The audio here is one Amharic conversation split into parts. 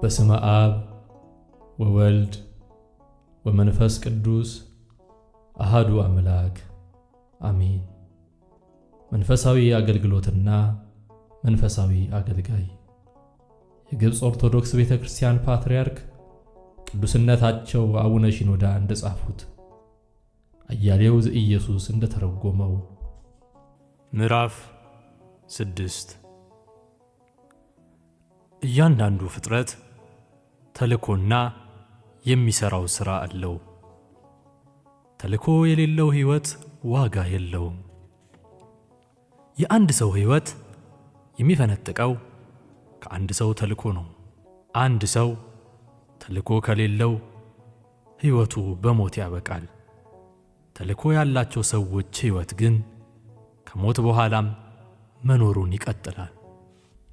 በስመ አብ ወወልድ ወመንፈስ ቅዱስ አሃዱ አምላክ አሜን። መንፈሳዊ አገልግሎትና መንፈሳዊ አገልጋይ የግብጽ ኦርቶዶክስ ቤተክርስቲያን ፓትርያርክ ቅዱስነታቸው አቡነ ሺኖዳ እንደጻፉት አያሌው ዘኢየሱስ እንደተረጎመው ምዕራፍ 6 እያንዳንዱ ፍጥረት ተልኮና የሚሰራው ሥራ አለው። ተልኮ የሌለው ሕይወት ዋጋ የለውም። የአንድ ሰው ሕይወት የሚፈነጥቀው ከአንድ ሰው ተልኮ ነው። አንድ ሰው ተልኮ ከሌለው ሕይወቱ በሞት ያበቃል። ተልኮ ያላቸው ሰዎች ሕይወት ግን ከሞት በኋላም መኖሩን ይቀጥላል።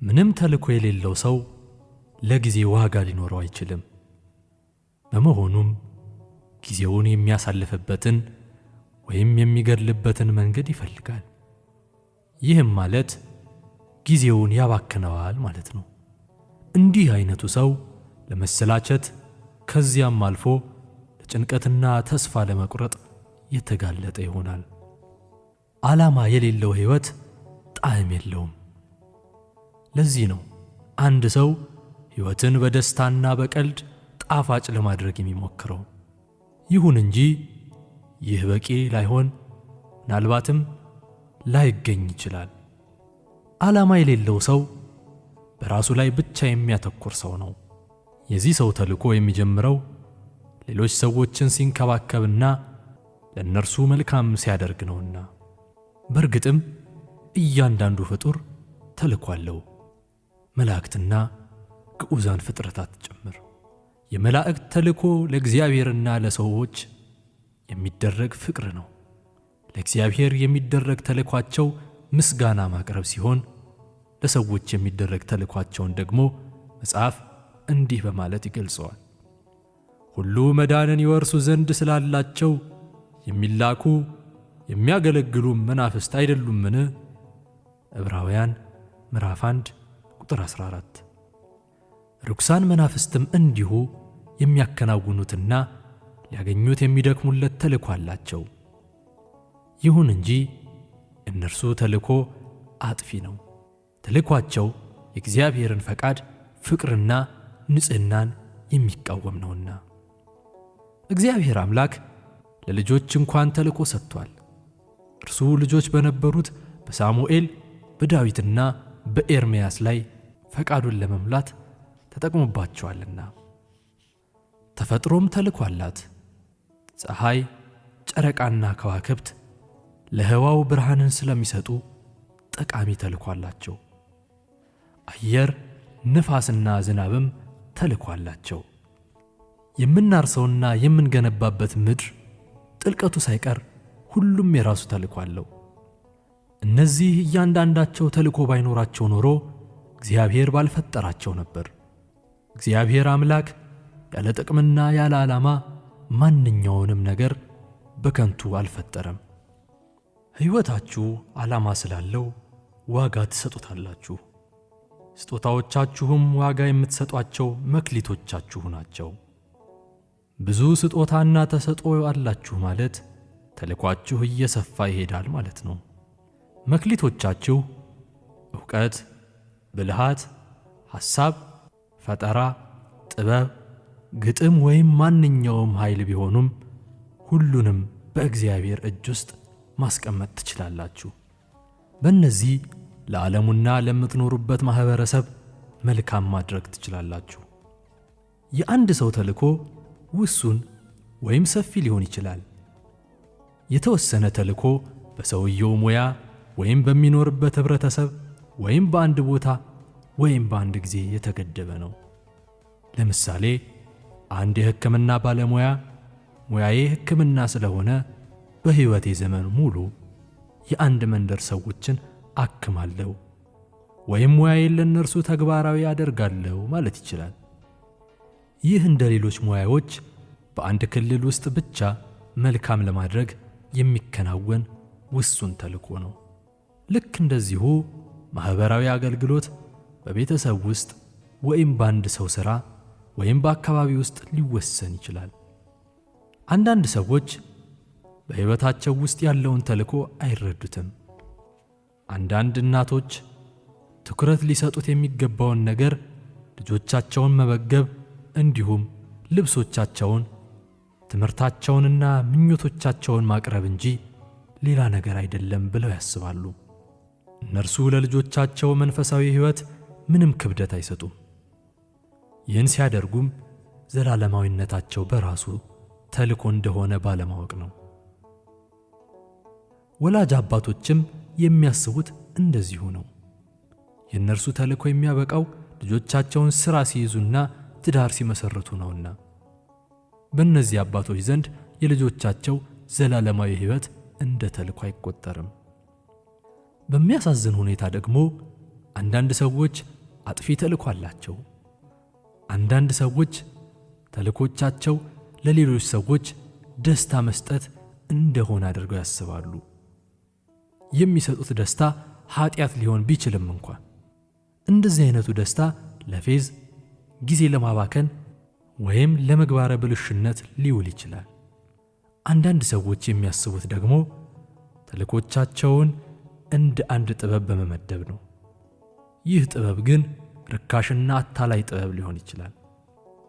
ምንም ተልኮ የሌለው ሰው ለጊዜ ዋጋ ሊኖረው አይችልም። በመሆኑም ጊዜውን የሚያሳልፍበትን ወይም የሚገድልበትን መንገድ ይፈልጋል። ይህም ማለት ጊዜውን ያባክነዋል ማለት ነው። እንዲህ አይነቱ ሰው ለመሰላቸት ከዚያም አልፎ ለጭንቀትና ተስፋ ለመቁረጥ የተጋለጠ ይሆናል። ዓላማ የሌለው ሕይወት ጣዕም የለውም። ለዚህ ነው አንድ ሰው ሕይወትን በደስታና በቀልድ ጣፋጭ ለማድረግ የሚሞክረው። ይሁን እንጂ ይህ በቂ ላይሆን ምናልባትም ላይገኝ ይችላል። ዓላማ የሌለው ሰው በራሱ ላይ ብቻ የሚያተኩር ሰው ነው። የዚህ ሰው ተልኮ የሚጀምረው ሌሎች ሰዎችን ሲንከባከብና ለእነርሱ መልካም ሲያደርግ ነውና። በእርግጥም እያንዳንዱ ፍጡር ተልኮ አለው፣ መላእክትና ግዑዛን ፍጥረታት ጭምር። የመላእክት ተልኮ ለእግዚአብሔርና ለሰዎች የሚደረግ ፍቅር ነው። ለእግዚአብሔር የሚደረግ ተልኳቸው ምስጋና ማቅረብ ሲሆን፣ ለሰዎች የሚደረግ ተልኳቸውን ደግሞ መጽሐፍ እንዲህ በማለት ይገልጸዋል። ሁሉ መዳንን ይወርሱ ዘንድ ስላላቸው የሚላኩ የሚያገለግሉ መናፍስት አይደሉምን? ዕብራውያን ምዕራፍ 1 ቁጥር 14። ርኩሳን መናፍስትም እንዲሁ የሚያከናውኑትና ሊያገኙት የሚደክሙለት ተልኮ አላቸው። ይሁን እንጂ እነርሱ ተልኮ አጥፊ ነው። ተልኳቸው የእግዚአብሔርን ፈቃድ፣ ፍቅርና ንጽሕናን የሚቃወም ነውና። እግዚአብሔር አምላክ ለልጆች እንኳን ተልኮ ሰጥቷል። እርሱ ልጆች በነበሩት በሳሙኤል በዳዊትና በኤርምያስ ላይ ፈቃዱን ለመሙላት ተጠቅሞባቸዋልና። ተፈጥሮም ተልኮ አላት። ፀሐይ፣ ጨረቃና ከዋክብት ለሕዋው ብርሃንን ስለሚሰጡ ጠቃሚ ተልኮ አላቸው። አየር፣ ንፋስና ዝናብም ተልኮ አላቸው። የምናርሰውና የምንገነባበት ምድር ጥልቀቱ ሳይቀር ሁሉም የራሱ ተልኮ አለው። እነዚህ እያንዳንዳቸው ተልኮ ባይኖራቸው ኖሮ እግዚአብሔር ባልፈጠራቸው ነበር። እግዚአብሔር አምላክ ያለ ጥቅምና ያለ ዓላማ ማንኛውንም ነገር በከንቱ አልፈጠረም። ሕይወታችሁ ዓላማ ስላለው ዋጋ ትሰጡታላችሁ። ስጦታዎቻችሁም ዋጋ የምትሰጧቸው መክሊቶቻችሁ ናቸው። ብዙ ስጦታና ተሰጥኦ አላችሁ ማለት ተልኳችሁ እየሰፋ ይሄዳል ማለት ነው። መክሊቶቻችሁ ዕውቀት፣ ብልሃት፣ ሐሳብ፣ ፈጠራ፣ ጥበብ፣ ግጥም ወይም ማንኛውም ኃይል ቢሆኑም ሁሉንም በእግዚአብሔር እጅ ውስጥ ማስቀመጥ ትችላላችሁ። በእነዚህ ለዓለሙና ለምትኖሩበት ማኅበረሰብ መልካም ማድረግ ትችላላችሁ። የአንድ ሰው ተልኮ ውሱን ወይም ሰፊ ሊሆን ይችላል። የተወሰነ ተልኮ በሰውየው ሙያ ወይም በሚኖርበት ኅብረተሰብ ወይም በአንድ ቦታ ወይም በአንድ ጊዜ የተገደበ ነው። ለምሳሌ አንድ የሕክምና ባለሙያ ሙያዬ ሕክምና ስለሆነ በሕይወቴ ዘመን ሙሉ የአንድ መንደር ሰዎችን አክማለሁ ወይም ሙያዬን ለእነርሱ ተግባራዊ አደርጋለሁ ማለት ይችላል። ይህ እንደ ሌሎች ሙያዎች በአንድ ክልል ውስጥ ብቻ መልካም ለማድረግ የሚከናወን ውሱን ተልኮ ነው። ልክ እንደዚሁ ማኅበራዊ አገልግሎት በቤተሰብ ውስጥ ወይም በአንድ ሰው ሥራ ወይም በአካባቢ ውስጥ ሊወሰን ይችላል። አንዳንድ ሰዎች በሕይወታቸው ውስጥ ያለውን ተልእኮ አይረዱትም። አንዳንድ እናቶች ትኩረት ሊሰጡት የሚገባውን ነገር ልጆቻቸውን መመገብ፣ እንዲሁም ልብሶቻቸውን፣ ትምህርታቸውንና ምኞቶቻቸውን ማቅረብ እንጂ ሌላ ነገር አይደለም ብለው ያስባሉ። እነርሱ ለልጆቻቸው መንፈሳዊ ሕይወት ምንም ክብደት አይሰጡም። ይህን ሲያደርጉም ዘላለማዊነታቸው በራሱ ተልእኮ እንደሆነ ባለማወቅ ነው። ወላጅ አባቶችም የሚያስቡት እንደዚሁ ነው። የእነርሱ ተልእኮ የሚያበቃው ልጆቻቸውን ሥራ ሲይዙና ትዳር ሲመሰርቱ ነውና። በእነዚህ አባቶች ዘንድ የልጆቻቸው ዘላለማዊ ሕይወት እንደ ተልእኮ አይቆጠርም። በሚያሳዝን ሁኔታ ደግሞ አንዳንድ ሰዎች አጥፊ ተልእኮ አላቸው። አንዳንድ ሰዎች ተልእኮቻቸው ለሌሎች ሰዎች ደስታ መስጠት እንደሆነ አድርገው ያስባሉ። የሚሰጡት ደስታ ኃጢአት ሊሆን ቢችልም እንኳን እንደዚህ አይነቱ ደስታ ለፌዝ፣ ጊዜ ለማባከን ወይም ለምግባረ ብልሽነት ሊውል ይችላል። አንዳንድ ሰዎች የሚያስቡት ደግሞ ተልእኮቻቸውን እንደ አንድ ጥበብ በመመደብ ነው። ይህ ጥበብ ግን ርካሽና አታላይ ጥበብ ሊሆን ይችላል።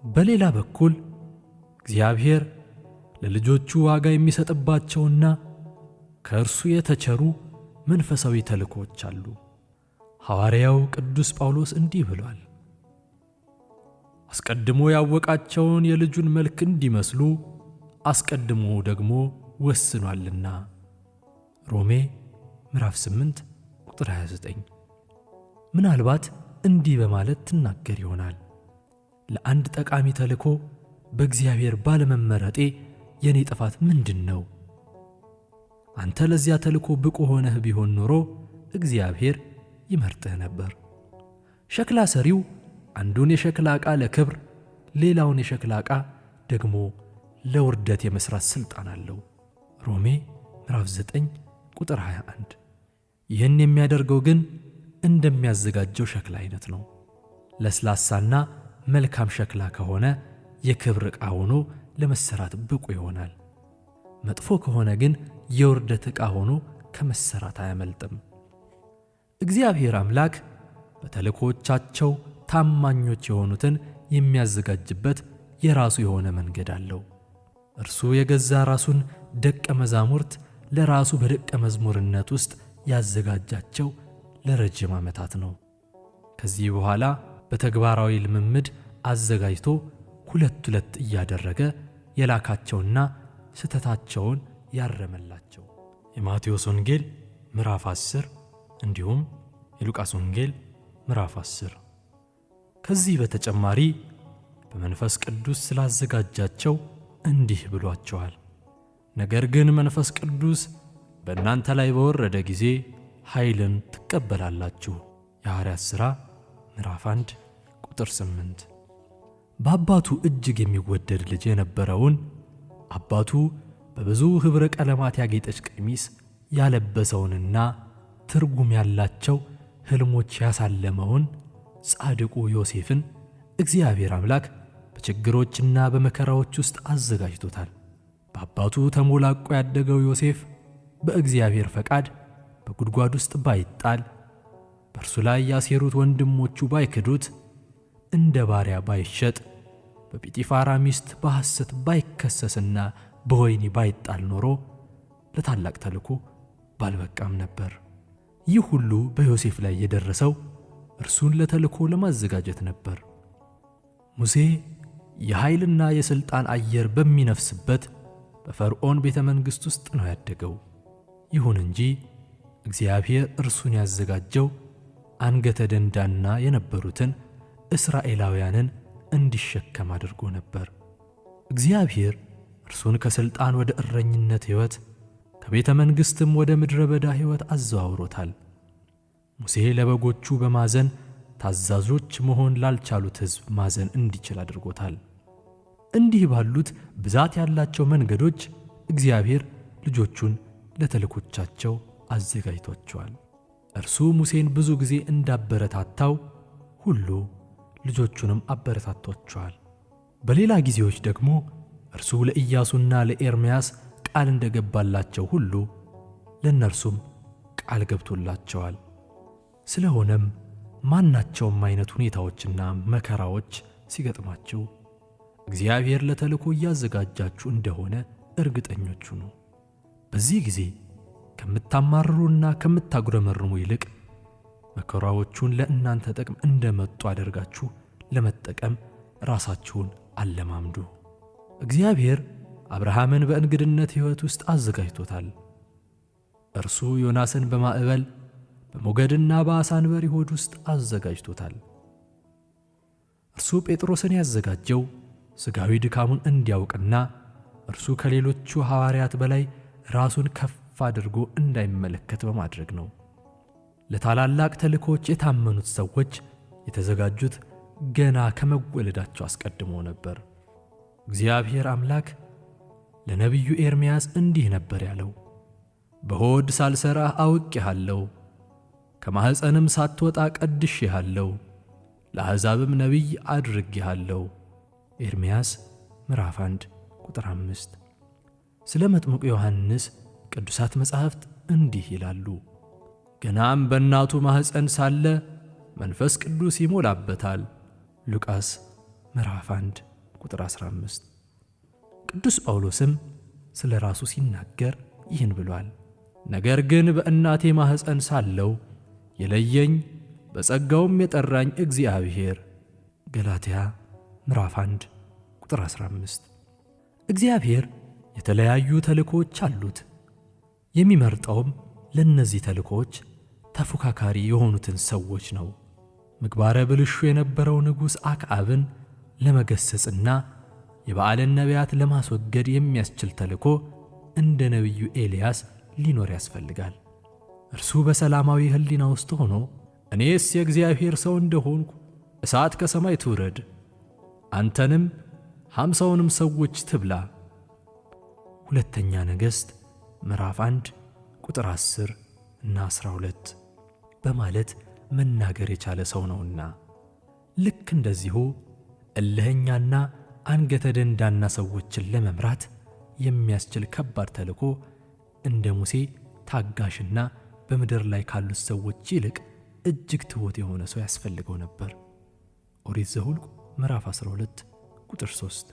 በሌላ በኩል እግዚአብሔር ለልጆቹ ዋጋ የሚሰጥባቸውና ከእርሱ የተቸሩ መንፈሳዊ ተልእኮች አሉ። ሐዋርያው ቅዱስ ጳውሎስ እንዲህ ብሏል፣ አስቀድሞ ያወቃቸውን የልጁን መልክ እንዲመስሉ አስቀድሞ ደግሞ ወስኗልና። ሮሜ ምዕራፍ 8 ቁጥር 29። ምናልባት እንዲህ በማለት ትናገር ይሆናል፣ ለአንድ ጠቃሚ ተልእኮ በእግዚአብሔር ባለመመረጤ የኔ ጥፋት ምንድን ነው? አንተ ለዚያ ተልእኮ ብቁ ሆነህ ቢሆን ኖሮ እግዚአብሔር ይመርጥህ ነበር። ሸክላ ሰሪው አንዱን የሸክላ ዕቃ ለክብር፣ ሌላውን የሸክላ ዕቃ ደግሞ ለውርደት የመስራት ሥልጣን አለው። ሮሜ ምዕራፍ 9 ቁጥር 21። ይህን የሚያደርገው ግን እንደሚያዘጋጀው ሸክላ አይነት ነው። ለስላሳና መልካም ሸክላ ከሆነ የክብር ዕቃ ሆኖ ለመሰራት ብቁ ይሆናል። መጥፎ ከሆነ ግን የውርደት ዕቃ ሆኖ ከመሰራት አያመልጥም። እግዚአብሔር አምላክ በተልእኮቻቸው ታማኞች የሆኑትን የሚያዘጋጅበት የራሱ የሆነ መንገድ አለው። እርሱ የገዛ ራሱን ደቀ መዛሙርት ለራሱ በደቀ መዝሙርነት ውስጥ ያዘጋጃቸው ለረጅም ዓመታት ነው። ከዚህ በኋላ በተግባራዊ ልምምድ አዘጋጅቶ ሁለት ሁለት እያደረገ የላካቸውና ስህተታቸውን ያረመላቸው። የማቴዎስ ወንጌል ምዕራፍ 10 እንዲሁም የሉቃስ ወንጌል ምዕራፍ 10። ከዚህ በተጨማሪ በመንፈስ ቅዱስ ስላዘጋጃቸው እንዲህ ብሏቸዋል፣ ነገር ግን መንፈስ ቅዱስ በእናንተ ላይ በወረደ ጊዜ ኃይልን ትቀበላላችሁ። የሐዋርያት ሥራ ምዕራፍ 1 ቁጥር 8። በአባቱ እጅግ የሚወደድ ልጅ የነበረውን አባቱ በብዙ ኅብረ ቀለማት ያጌጠች ቀሚስ ያለበሰውንና ትርጉም ያላቸው ሕልሞች ያሳለመውን ጻድቁ ዮሴፍን እግዚአብሔር አምላክ በችግሮችና በመከራዎች ውስጥ አዘጋጅቶታል። በአባቱ ተሞላቆ ያደገው ዮሴፍ በእግዚአብሔር ፈቃድ በጉድጓድ ውስጥ ባይጣል፣ በእርሱ ላይ ያሴሩት ወንድሞቹ ባይክዱት፣ እንደ ባሪያ ባይሸጥ፣ በጲጢፋራ ሚስት በሐሰት ባይከሰስና በወህኒ ባይጣል ኖሮ ለታላቅ ተልእኮ ባልበቃም ነበር። ይህ ሁሉ በዮሴፍ ላይ የደረሰው እርሱን ለተልእኮ ለማዘጋጀት ነበር። ሙሴ የኃይልና የሥልጣን አየር በሚነፍስበት በፈርዖን ቤተ መንግሥት ውስጥ ነው ያደገው። ይሁን እንጂ እግዚአብሔር እርሱን ያዘጋጀው አንገተ ደንዳና የነበሩትን እስራኤላውያንን እንዲሸከም አድርጎ ነበር። እግዚአብሔር እርሱን ከሥልጣን ወደ እረኝነት ሕይወት፣ ከቤተ መንግሥትም ወደ ምድረ በዳ ሕይወት አዘዋውሮታል። ሙሴ ለበጎቹ በማዘን ታዛዦች መሆን ላልቻሉት ሕዝብ ማዘን እንዲችል አድርጎታል። እንዲህ ባሉት ብዛት ያላቸው መንገዶች እግዚአብሔር ልጆቹን ለተልእኮቻቸው አዘጋጅቷቸዋል። እርሱ ሙሴን ብዙ ጊዜ እንዳበረታታው ሁሉ ልጆቹንም አበረታቷቸዋል። በሌላ ጊዜዎች ደግሞ እርሱ ለኢያሱና ለኤርምያስ ቃል እንደገባላቸው ሁሉ ለእነርሱም ቃል ገብቶላቸዋል። ስለሆነም ማናቸውም አይነት ሁኔታዎችና መከራዎች ሲገጥማችሁ እግዚአብሔር ለተልእኮ እያዘጋጃችሁ እንደሆነ እርግጠኞች ሁኑ። በዚህ ጊዜ ከምታማርሩና ከምታጉረመርሙ ይልቅ መከራዎቹን ለእናንተ ጥቅም እንደመጡ አድርጋችሁ ለመጠቀም ራሳችሁን አለማምዱ። እግዚአብሔር አብርሃምን በእንግድነት ሕይወት ውስጥ አዘጋጅቶታል። እርሱ ዮናስን በማዕበል በሞገድና በዓሣ አንበሪ ሆድ ውስጥ አዘጋጅቶታል። እርሱ ጴጥሮስን ያዘጋጀው ሥጋዊ ድካሙን እንዲያውቅና እርሱ ከሌሎቹ ሐዋርያት በላይ ራሱን ከፍ አድርጎ እንዳይመለከት በማድረግ ነው። ለታላላቅ ተልእኮች የታመኑት ሰዎች የተዘጋጁት ገና ከመወለዳቸው አስቀድሞ ነበር። እግዚአብሔር አምላክ ለነቢዩ ኤርምያስ እንዲህ ነበር ያለው፣ በሆድ ሳልሰራህ አውቄሃለሁ፣ ከማኅፀንም ሳትወጣ ቀድሼሃለሁ፣ ለአሕዛብም ነቢይ አድርጌሃለሁ። ኤርምያስ ምዕራፍ 1 ቁጥር 5። ስለ መጥምቁ ዮሐንስ ቅዱሳት መጻሕፍት እንዲህ ይላሉ፣ ገናም በእናቱ ማኅፀን ሳለ መንፈስ ቅዱስ ይሞላበታል። ሉቃስ ምዕራፍ 1 ቁጥር 15። ቅዱስ ጳውሎስም ስለ ራሱ ሲናገር ይህን ብሏል፣ ነገር ግን በእናቴ ማኅፀን ሳለው የለየኝ በጸጋውም የጠራኝ እግዚአብሔር። ገላትያ ምዕራፍ 1 ቁጥር 15። እግዚአብሔር የተለያዩ ተልእኮዎች አሉት። የሚመርጠውም ለእነዚህ ተልእኮዎች ተፎካካሪ የሆኑትን ሰዎች ነው። ምግባረ ብልሹ የነበረው ንጉሥ አክዓብን ለመገሰጽና የበዓልን ነቢያት ለማስወገድ የሚያስችል ተልእኮ እንደ ነቢዩ ኤልያስ ሊኖር ያስፈልጋል። እርሱ በሰላማዊ ሕሊና ውስጥ ሆኖ እኔስ የእግዚአብሔር ሰው እንደሆንኩ እሳት ከሰማይ ትውረድ፣ አንተንም 50ውንም ሰዎች ትብላ። ሁለተኛ ነገሥት ምዕራፍ 1 ቁጥር 10 እና 12 በማለት መናገር የቻለ ሰው ነውና። ልክ እንደዚሁ እልህኛና አንገተ ደንዳና ሰዎችን ለመምራት የሚያስችል ከባድ ተልእኮ እንደ ሙሴ ታጋሽና በምድር ላይ ካሉት ሰዎች ይልቅ እጅግ ትሑት የሆነ ሰው ያስፈልገው ነበር። ኦሪት ዘኍልቍ ምዕራፍ 12 ቁጥር 3።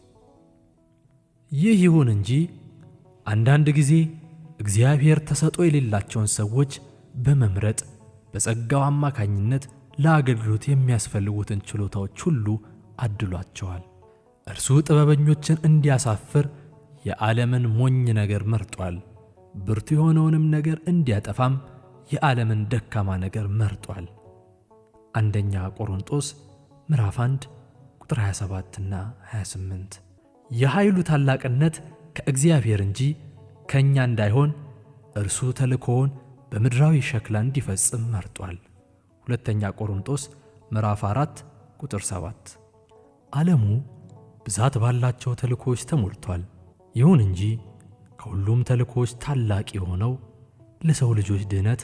ይህ ይሁን እንጂ አንዳንድ ጊዜ እግዚአብሔር ተሰጥኦ የሌላቸውን ሰዎች በመምረጥ በጸጋው አማካኝነት ለአገልግሎት የሚያስፈልጉትን ችሎታዎች ሁሉ አድሏቸዋል። እርሱ ጥበበኞችን እንዲያሳፍር የዓለምን ሞኝ ነገር መርጧል። ብርቱ የሆነውንም ነገር እንዲያጠፋም የዓለምን ደካማ ነገር መርጧል። አንደኛ ቆሮንጦስ ምዕራፍ 1 ቁጥር 27 እና 28። የኃይሉ ታላቅነት ከእግዚአብሔር እንጂ ከእኛ እንዳይሆን እርሱ ተልእኮውን በምድራዊ ሸክላ እንዲፈጽም መርጧል። ሁለተኛ ቆሮንጦስ ምዕራፍ 4 ቁጥር 7። ዓለሙ ብዛት ባላቸው ተልእኮዎች ተሞልቷል። ይሁን እንጂ ከሁሉም ተልእኮዎች ታላቅ የሆነው ለሰው ልጆች ድኅነት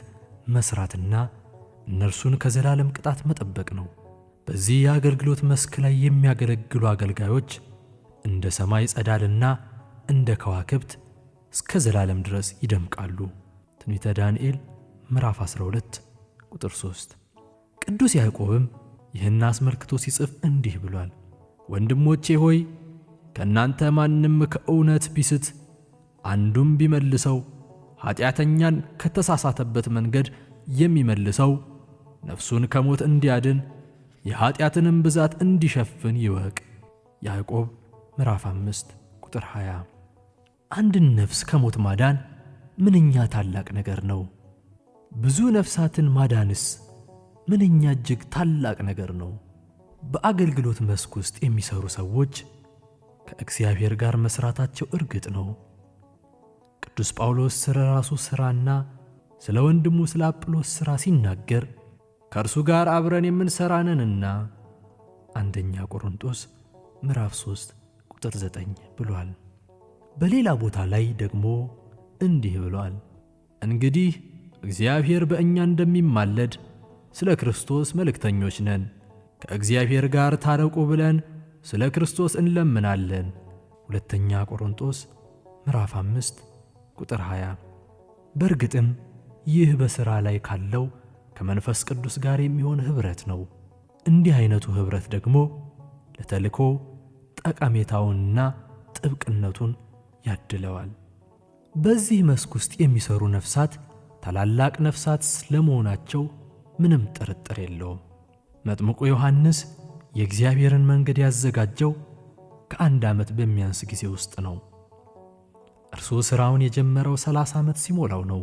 መሥራትና እነርሱን ከዘላለም ቅጣት መጠበቅ ነው። በዚህ የአገልግሎት መስክ ላይ የሚያገለግሉ አገልጋዮች እንደ ሰማይ ጸዳልና እንደ ከዋክብት እስከ ዘላለም ድረስ ይደምቃሉ። ትንቢተ ዳንኤል ምዕራፍ 12 ቁጥር 3። ቅዱስ ያዕቆብም ይህን አስመልክቶ ሲጽፍ እንዲህ ብሏል፣ ወንድሞቼ ሆይ ከእናንተ ማንም ከእውነት ቢስት አንዱም ቢመልሰው ኃጢአተኛን ከተሳሳተበት መንገድ የሚመልሰው ነፍሱን ከሞት እንዲያድን የኃጢአትንም ብዛት እንዲሸፍን ይወቅ። ያዕቆብ ምዕራፍ 5 ቁጥር 20። አንድን ነፍስ ከሞት ማዳን ምንኛ ታላቅ ነገር ነው! ብዙ ነፍሳትን ማዳንስ ምንኛ እጅግ ታላቅ ነገር ነው! በአገልግሎት መስክ ውስጥ የሚሰሩ ሰዎች ከእግዚአብሔር ጋር መስራታቸው እርግጥ ነው። ቅዱስ ጳውሎስ ስለ ራሱ ሥራና ስለ ወንድሙ ስለ አጵሎስ ሥራ ሲናገር ከእርሱ ጋር አብረን የምንሠራ ነንና አንደኛ ቆሮንጦስ ምዕራፍ 3 ቁጥር 9 ብሏል። በሌላ ቦታ ላይ ደግሞ እንዲህ ብሏል፣ እንግዲህ እግዚአብሔር በእኛ እንደሚማለድ ስለ ክርስቶስ መልእክተኞች ነን። ከእግዚአብሔር ጋር ታረቁ ብለን ስለ ክርስቶስ እንለምናለን። ሁለተኛ ቆሮንቶስ ምዕራፍ 5 ቁጥር 20። በእርግጥም ይህ በሥራ ላይ ካለው ከመንፈስ ቅዱስ ጋር የሚሆን ኅብረት ነው። እንዲህ አይነቱ ኅብረት ደግሞ ለተልእኮ ጠቀሜታውንና ጥብቅነቱን ያድለዋል። በዚህ መስክ ውስጥ የሚሰሩ ነፍሳት ታላላቅ ነፍሳት ለመሆናቸው ምንም ጥርጥር የለውም። መጥምቁ ዮሐንስ የእግዚአብሔርን መንገድ ያዘጋጀው ከ1 ዓመት በሚያንስ ጊዜ ውስጥ ነው። እርሱ ሥራውን የጀመረው 30 ዓመት ሲሞላው ነው።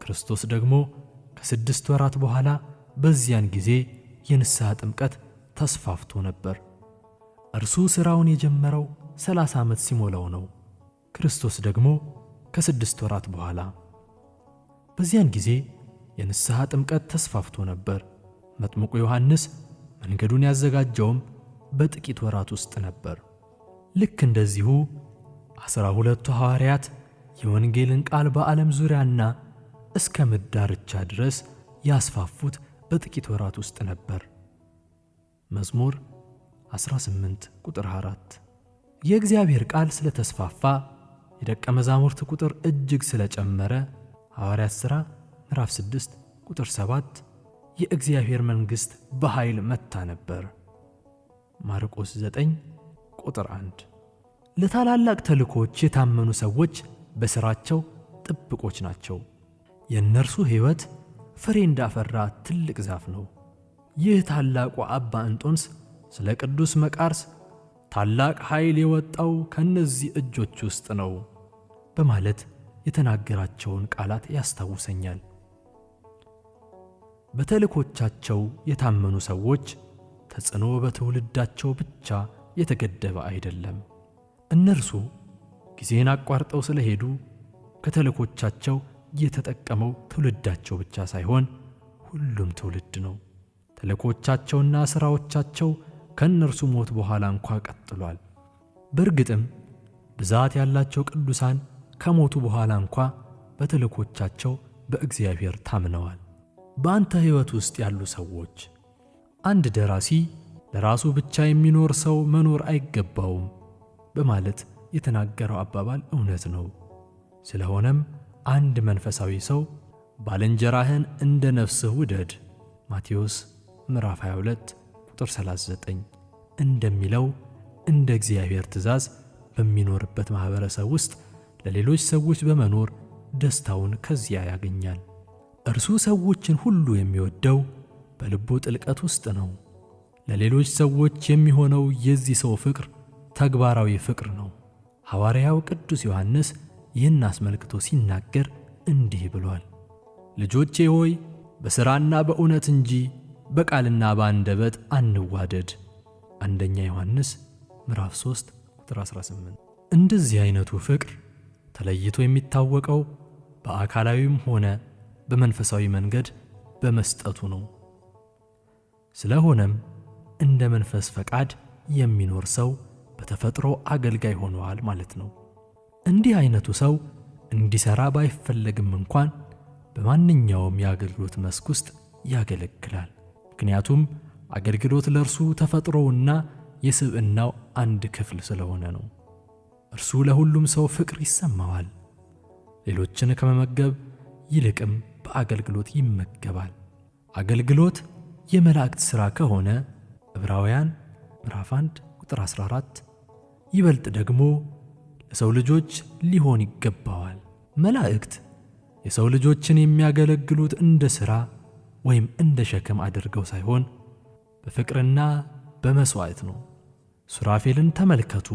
ክርስቶስ ደግሞ ከ6 ወራት በኋላ በዚያን ጊዜ የንስሐ ጥምቀት ተስፋፍቶ ነበር። እርሱ ሥራውን የጀመረው 30 ዓመት ሲሞላው ነው። ክርስቶስ ደግሞ ከ6 ወራት በኋላ። በዚያን ጊዜ የንስሐ ጥምቀት ተስፋፍቶ ነበር። መጥምቁ ዮሐንስ መንገዱን ያዘጋጀውም በጥቂት ወራት ውስጥ ነበር። ልክ እንደዚሁ 12ቱ ሐዋርያት የወንጌልን ቃል በዓለም ዙሪያና እስከ ምድር ዳርቻ ድረስ ያስፋፉት በጥቂት ወራት ውስጥ ነበር። መዝሙር 18 ቁጥር 4። የእግዚአብሔር ቃል ስለተስፋፋ የደቀ መዛሙርት ቁጥር እጅግ ስለጨመረ ሐዋርያት ሥራ ምዕራፍ 6 ቁጥር 7 የእግዚአብሔር መንግሥት በኃይል መታ ነበር። ማርቆስ 9 ቁጥር 1። ለታላላቅ ተልእኮች የታመኑ ሰዎች በሥራቸው ጥብቆች ናቸው። የእነርሱ ሕይወት ፍሬ እንዳፈራ ትልቅ ዛፍ ነው። ይህ ታላቁ አባ እንጦንስ ስለ ቅዱስ መቃርስ ታላቅ ኃይል የወጣው ከእነዚህ እጆች ውስጥ ነው በማለት የተናገራቸውን ቃላት ያስታውሰኛል። በተልእኮቻቸው የታመኑ ሰዎች ተጽዕኖ በትውልዳቸው ብቻ የተገደበ አይደለም። እነርሱ ጊዜን አቋርጠው ስለሄዱ ከተልእኮቻቸው የተጠቀመው ትውልዳቸው ብቻ ሳይሆን ሁሉም ትውልድ ነው። ተልእኮቻቸውና ሥራዎቻቸው ከእነርሱ ሞት በኋላ እንኳ ቀጥሏል። በእርግጥም ብዛት ያላቸው ቅዱሳን ከሞቱ በኋላ እንኳ በተልእኮቻቸው በእግዚአብሔር ታምነዋል። በአንተ ሕይወት ውስጥ ያሉ ሰዎች አንድ ደራሲ ለራሱ ብቻ የሚኖር ሰው መኖር አይገባውም በማለት የተናገረው አባባል እውነት ነው። ስለሆነም አንድ መንፈሳዊ ሰው ባልንጀራህን እንደ ነፍስህ ውደድ ማቴዎስ ምዕራፍ 22 ቁጥር 39 እንደሚለው እንደ እግዚአብሔር ትእዛዝ በሚኖርበት ማኅበረሰብ ውስጥ ለሌሎች ሰዎች በመኖር ደስታውን ከዚያ ያገኛል። እርሱ ሰዎችን ሁሉ የሚወደው በልቡ ጥልቀት ውስጥ ነው። ለሌሎች ሰዎች የሚሆነው የዚህ ሰው ፍቅር ተግባራዊ ፍቅር ነው። ሐዋርያው ቅዱስ ዮሐንስ ይህን አስመልክቶ ሲናገር እንዲህ ብሏል። ልጆቼ ሆይ በሥራና በእውነት እንጂ በቃልና በአንደበት አንዋደድ። አንደኛ ዮሐንስ ምዕራፍ 3 ቁጥር 18። እንደዚህ አይነቱ ፍቅር ተለይቶ የሚታወቀው በአካላዊም ሆነ በመንፈሳዊ መንገድ በመስጠቱ ነው። ስለሆነም እንደ መንፈስ ፈቃድ የሚኖር ሰው በተፈጥሮ አገልጋይ ሆነዋል ማለት ነው። እንዲህ አይነቱ ሰው እንዲሰራ ባይፈለግም እንኳን በማንኛውም የአገልግሎት መስክ ውስጥ ያገለግላል። ምክንያቱም አገልግሎት ለእርሱ ተፈጥሮውና የስብዕናው አንድ ክፍል ስለሆነ ነው። እርሱ ለሁሉም ሰው ፍቅር ይሰማዋል። ሌሎችን ከመመገብ ይልቅም በአገልግሎት ይመገባል። አገልግሎት የመላእክት ሥራ ከሆነ ዕብራውያን ምዕራፍ 1 ቁጥር 14 ይበልጥ ደግሞ ለሰው ልጆች ሊሆን ይገባዋል። መላእክት የሰው ልጆችን የሚያገለግሉት እንደ ሥራ ወይም እንደ ሸክም አድርገው ሳይሆን በፍቅርና በመሥዋዕት ነው። ሱራፌልን ተመልከቱ።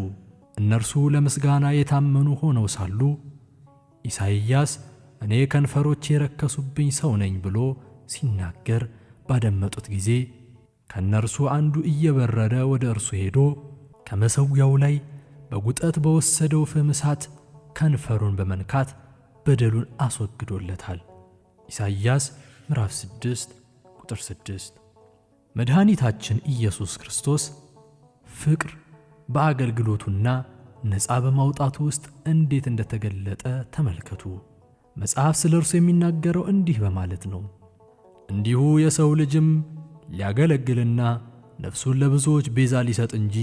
እነርሱ ለምስጋና የታመኑ ሆነው ሳሉ ኢሳይያስ እኔ ከንፈሮቼ የረከሱብኝ ሰው ነኝ ብሎ ሲናገር ባደመጡት ጊዜ ከእነርሱ አንዱ እየበረረ ወደ እርሱ ሄዶ ከመሠዊያው ላይ በጉጠት በወሰደው ፍም እሳት ከንፈሩን በመንካት በደሉን አስወግዶለታል። ኢሳይያስ ምዕራፍ 6 ቁጥር 6። መድኃኒታችን ኢየሱስ ክርስቶስ ፍቅር በአገልግሎቱና ነፃ በማውጣቱ ውስጥ እንዴት እንደተገለጠ ተመልከቱ። መጽሐፍ ስለ እርሱ የሚናገረው እንዲህ በማለት ነው። እንዲሁ የሰው ልጅም ሊያገለግልና ነፍሱን ለብዙዎች ቤዛ ሊሰጥ እንጂ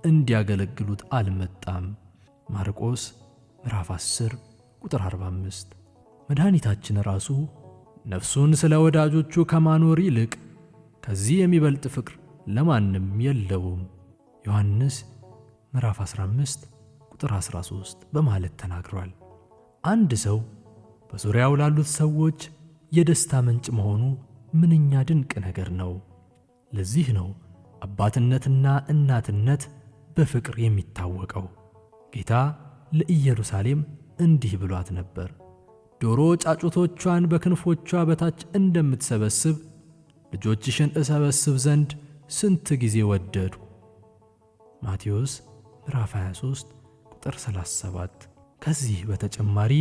እንዲያገለግሉት አልመጣም። ማርቆስ ምዕራፍ 10 ቁጥር 45። መድኃኒታችን ራሱ ነፍሱን ስለ ወዳጆቹ ከማኖር ይልቅ ከዚህ የሚበልጥ ፍቅር ለማንም የለውም ዮሐንስ ምዕራፍ 15 ቁጥር 13 በማለት ተናግሯል። አንድ ሰው በዙሪያው ላሉት ሰዎች የደስታ ምንጭ መሆኑ ምንኛ ድንቅ ነገር ነው። ለዚህ ነው አባትነትና እናትነት በፍቅር የሚታወቀው። ጌታ ለኢየሩሳሌም እንዲህ ብሏት ነበር፣ ዶሮ ጫጩቶቿን በክንፎቿ በታች እንደምትሰበስብ ልጆችሽን እሰበስብ ዘንድ ስንት ጊዜ ወደዱ። ማቴዎስ ምዕራፍ 23 ቁጥር 37። ከዚህ በተጨማሪ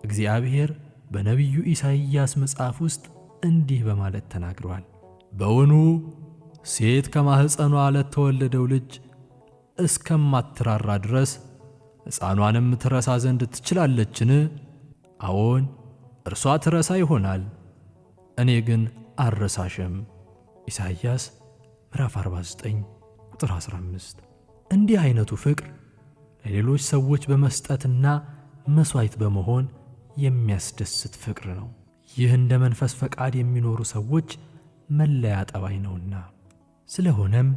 እግዚአብሔር በነቢዩ ኢሳይያስ መጽሐፍ ውስጥ እንዲህ በማለት ተናግሯል፣ በውኑ ሴት ከማኅፀኗ ለተወለደው ልጅ እስከማትራራ ድረስ ሕፃኗንም ትረሳ ዘንድ ትችላለችን? አዎን እርሷ ትረሳ ይሆናል፣ እኔ ግን አልረሳሽም። ኢሳይያስ ምዕራፍ 49 ቁጥር 15። እንዲህ አይነቱ ፍቅር ለሌሎች ሰዎች በመስጠትና መሥዋዕት በመሆን የሚያስደስት ፍቅር ነው። ይህ እንደ መንፈስ ፈቃድ የሚኖሩ ሰዎች መለያ ጠባይ ነውና። ስለሆነም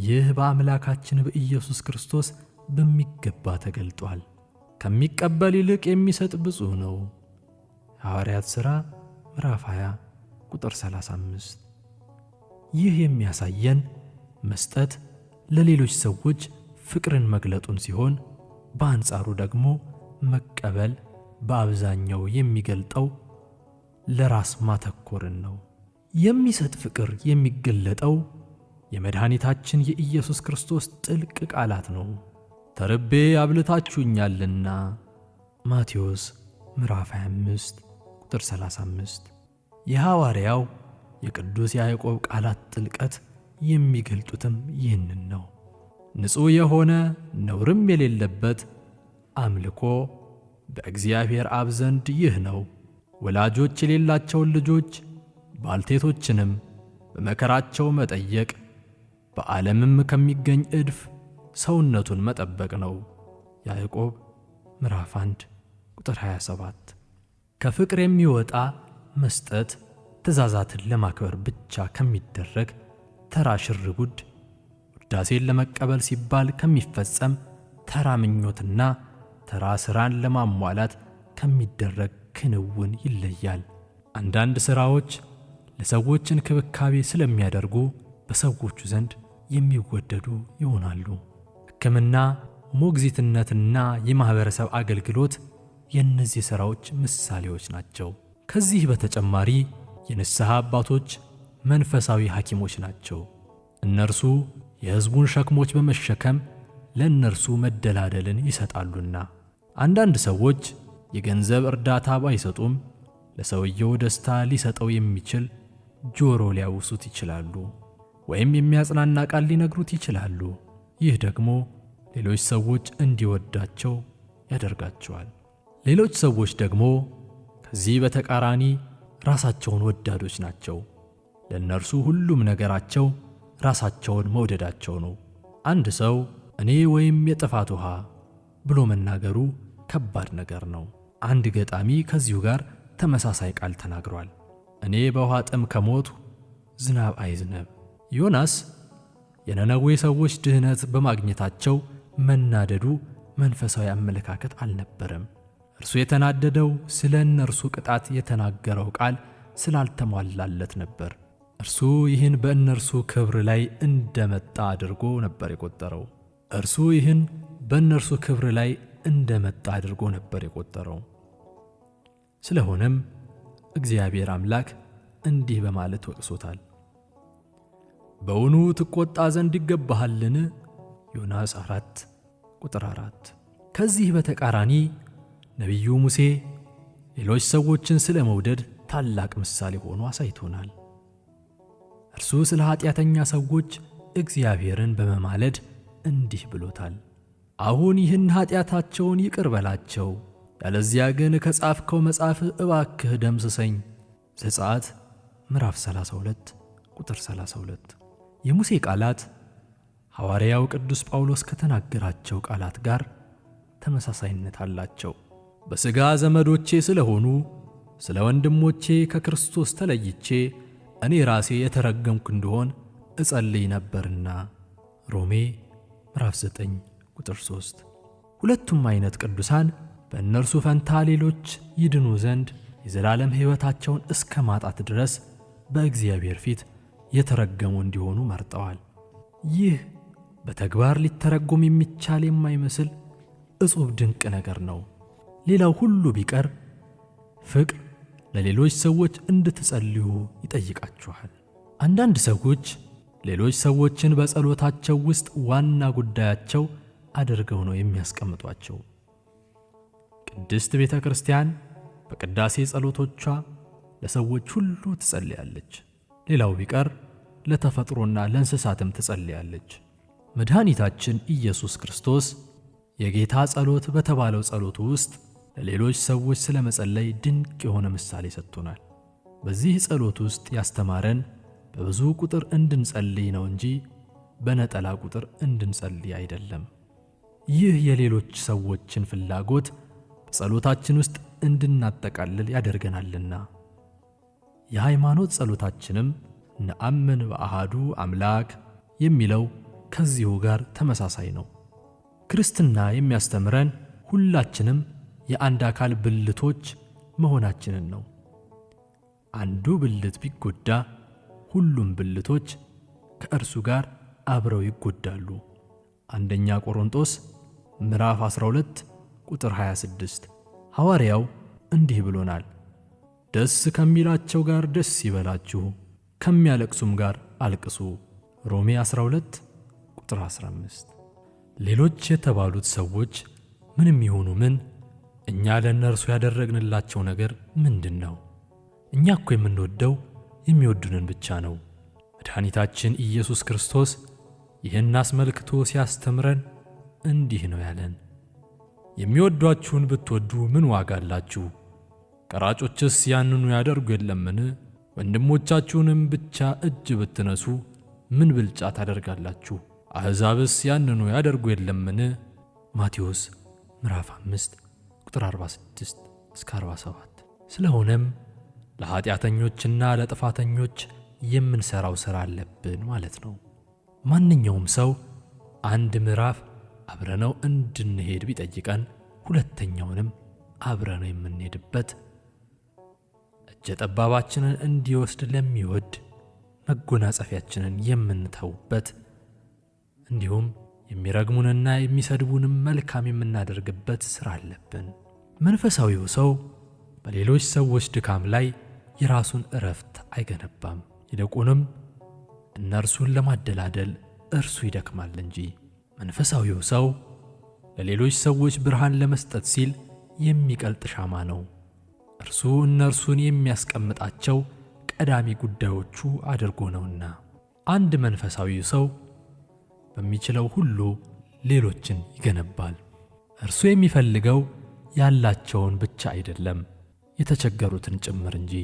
ይህ በአምላካችን በኢየሱስ ክርስቶስ በሚገባ ተገልጧል። ከሚቀበል ይልቅ የሚሰጥ ብፁዕ ነው። ሐዋርያት ሥራ ምዕራፍ 20 ቁጥር 35። ይህ የሚያሳየን መስጠት ለሌሎች ሰዎች ፍቅርን መግለጡን ሲሆን፣ በአንጻሩ ደግሞ መቀበል በአብዛኛው የሚገልጠው ለራስ ማተኮርን ነው። የሚሰጥ ፍቅር የሚገለጠው የመድኃኒታችን የኢየሱስ ክርስቶስ ጥልቅ ቃላት ነው። ተርቤ አብልታችሁኛልና ማቴዎስ ምዕራፍ 25 ቁጥር 35። የሐዋርያው የቅዱስ ያዕቆብ ቃላት ጥልቀት የሚገልጡትም ይህንን ነው። ንጹሕ የሆነ ነውርም የሌለበት አምልኮ በእግዚአብሔር አብ ዘንድ ይህ ነው፣ ወላጆች የሌላቸውን ልጆች ባልቴቶችንም በመከራቸው መጠየቅ፣ በዓለምም ከሚገኝ ዕድፍ ሰውነቱን መጠበቅ ነው። ያዕቆብ ምዕራፍ 1 ቁጥር 27። ከፍቅር የሚወጣ መስጠት ትእዛዛትን ለማክበር ብቻ ከሚደረግ ተራ ሽርጉድ፣ ውዳሴን ለመቀበል ሲባል ከሚፈጸም ተራ ምኞትና ተራ ሥራን ለማሟላት ከሚደረግ ክንውን ይለያል። አንዳንድ ሥራዎች ለሰዎች እንክብካቤ ስለሚያደርጉ በሰዎቹ ዘንድ የሚወደዱ ይሆናሉ። ሕክምና፣ ሞግዚትነትና የማኅበረሰብ አገልግሎት የእነዚህ ሥራዎች ምሳሌዎች ናቸው። ከዚህ በተጨማሪ የንስሐ አባቶች መንፈሳዊ ሐኪሞች ናቸው። እነርሱ የሕዝቡን ሸክሞች በመሸከም ለእነርሱ መደላደልን ይሰጣሉና። አንዳንድ ሰዎች የገንዘብ እርዳታ ባይሰጡም ለሰውየው ደስታ ሊሰጠው የሚችል ጆሮ ሊያውሱት ይችላሉ፣ ወይም የሚያጽናና ቃል ሊነግሩት ይችላሉ። ይህ ደግሞ ሌሎች ሰዎች እንዲወዳቸው ያደርጋቸዋል። ሌሎች ሰዎች ደግሞ ከዚህ በተቃራኒ ራሳቸውን ወዳዶች ናቸው። ለእነርሱ ሁሉም ነገራቸው ራሳቸውን መውደዳቸው ነው። አንድ ሰው እኔ ወይም የጥፋት ውሃ ብሎ መናገሩ ከባድ ነገር ነው። አንድ ገጣሚ ከዚሁ ጋር ተመሳሳይ ቃል ተናግሯል። እኔ በውሃ ጥም ከሞቱ ዝናብ አይዝነብ። ዮናስ የነነዌ ሰዎች ድህነት በማግኘታቸው መናደዱ መንፈሳዊ አመለካከት አልነበረም። እርሱ የተናደደው ስለ እነርሱ ቅጣት የተናገረው ቃል ስላልተሟላለት ነበር። እርሱ ይህን በእነርሱ ክብር ላይ እንደመጣ አድርጎ ነበር የቆጠረው። ስለሆነም እግዚአብሔር አምላክ እንዲህ በማለት ወቅሶታል። በውኑ ትቆጣ ዘንድ ይገባሃልን? ዮናስ 4 ቁጥር 4። ከዚህ በተቃራኒ ነቢዩ ሙሴ ሌሎች ሰዎችን ስለ መውደድ ታላቅ ምሳሌ ሆኖ አሳይቶናል። እርሱ ስለ ኃጢአተኛ ሰዎች እግዚአብሔርን በመማለድ እንዲህ ብሎታል። አሁን ይህን ኃጢአታቸውን ይቅር በላቸው፣ ያለዚያ ግን ከጻፍከው መጽሐፍ እባክህ ደምስሰኝ። ዘጸአት ምዕራፍ 32 ቁጥር 32። የሙሴ ቃላት ሐዋርያው ቅዱስ ጳውሎስ ከተናገራቸው ቃላት ጋር ተመሳሳይነት አላቸው። በሥጋ ዘመዶቼ ስለሆኑ ስለ ወንድሞቼ ከክርስቶስ ተለይቼ እኔ ራሴ የተረገምኩ እንደሆን እጸልይ ነበርና። ሮሜ ምዕራፍ 9 ቁጥር 3። ሁለቱም አይነት ቅዱሳን በእነርሱ ፈንታ ሌሎች ይድኑ ዘንድ የዘላለም ሕይወታቸውን እስከ ማጣት ድረስ በእግዚአብሔር ፊት የተረገሙ እንዲሆኑ መርጠዋል። ይህ በተግባር ሊተረጎም የሚቻል የማይመስል እጹብ ድንቅ ነገር ነው። ሌላው ሁሉ ቢቀር ፍቅር ለሌሎች ሰዎች እንድትጸልዩ ይጠይቃችኋል። አንዳንድ ሰዎች ሌሎች ሰዎችን በጸሎታቸው ውስጥ ዋና ጉዳያቸው አድርገው ነው የሚያስቀምጧቸው። ቅድስት ቤተ ክርስቲያን በቅዳሴ ጸሎቶቿ ለሰዎች ሁሉ ትጸልያለች። ሌላው ቢቀር ለተፈጥሮና ለእንስሳትም ትጸልያለች። መድኃኒታችን ኢየሱስ ክርስቶስ የጌታ ጸሎት በተባለው ጸሎቱ ውስጥ ለሌሎች ሰዎች ስለ መጸለይ ድንቅ የሆነ ምሳሌ ሰጥቶናል። በዚህ ጸሎት ውስጥ ያስተማረን በብዙ ቁጥር እንድንጸልይ ነው እንጂ በነጠላ ቁጥር እንድንጸልይ አይደለም። ይህ የሌሎች ሰዎችን ፍላጎት በጸሎታችን ውስጥ እንድናጠቃልል ያደርገናልና። የሃይማኖት ጸሎታችንም ነአምን በአሃዱ አምላክ የሚለው ከዚሁ ጋር ተመሳሳይ ነው። ክርስትና የሚያስተምረን ሁላችንም የአንድ አካል ብልቶች መሆናችንን ነው። አንዱ ብልት ቢጎዳ ሁሉም ብልቶች ከእርሱ ጋር አብረው ይጎዳሉ። አንደኛ ቆሮንቶስ ምዕራፍ 12 ቁጥር 26። ሐዋርያው እንዲህ ብሎናል፣ ደስ ከሚላቸው ጋር ደስ ይበላችሁ፣ ከሚያለቅሱም ጋር አልቅሱ። ሮሜ 12 ቁጥር 15። ሌሎች የተባሉት ሰዎች ምንም ይሆኑ ምን እኛ ለእነርሱ ያደረግንላቸው ነገር ምንድን ነው? እኛ እኮ የምንወደው የሚወዱንን ብቻ ነው። መድኃኒታችን ኢየሱስ ክርስቶስ ይህን አስመልክቶ ሲያስተምረን እንዲህ ነው ያለን፣ የሚወዷችሁን ብትወዱ ምን ዋጋ አላችሁ? ቀራጮችስ ያንኑ ያደርጉ የለምን? ወንድሞቻችሁንም ብቻ እጅ ብትነሱ ምን ብልጫ ታደርጋላችሁ? አሕዛብስ ያንኑ ያደርጉ የለምን? ማቴዎስ ምዕራፍ 5 ቁጥር 46 እስከ 47። ስለሆነም ለኃጢአተኞችና ለጥፋተኞች የምንሰራው ሥራ አለብን ማለት ነው። ማንኛውም ሰው አንድ ምዕራፍ አብረነው እንድንሄድ ቢጠይቀን ሁለተኛውንም አብረነው የምንሄድበት፣ እጀ ጠባባችንን እንዲወስድ ለሚወድ መጎናጸፊያችንን የምንተውበት፣ እንዲሁም የሚረግሙንና የሚሰድቡንም መልካም የምናደርግበት ሥራ አለብን። መንፈሳዊው ሰው በሌሎች ሰዎች ድካም ላይ የራሱን ዕረፍት አይገነባም። ይልቁንም እነርሱን ለማደላደል እርሱ ይደክማል እንጂ። መንፈሳዊው ሰው ለሌሎች ሰዎች ብርሃን ለመስጠት ሲል የሚቀልጥ ሻማ ነው። እርሱ እነርሱን የሚያስቀምጣቸው ቀዳሚ ጉዳዮቹ አድርጎ ነውና። አንድ መንፈሳዊ ሰው በሚችለው ሁሉ ሌሎችን ይገነባል። እርሱ የሚፈልገው ያላቸውን ብቻ አይደለም፣ የተቸገሩትን ጭምር እንጂ።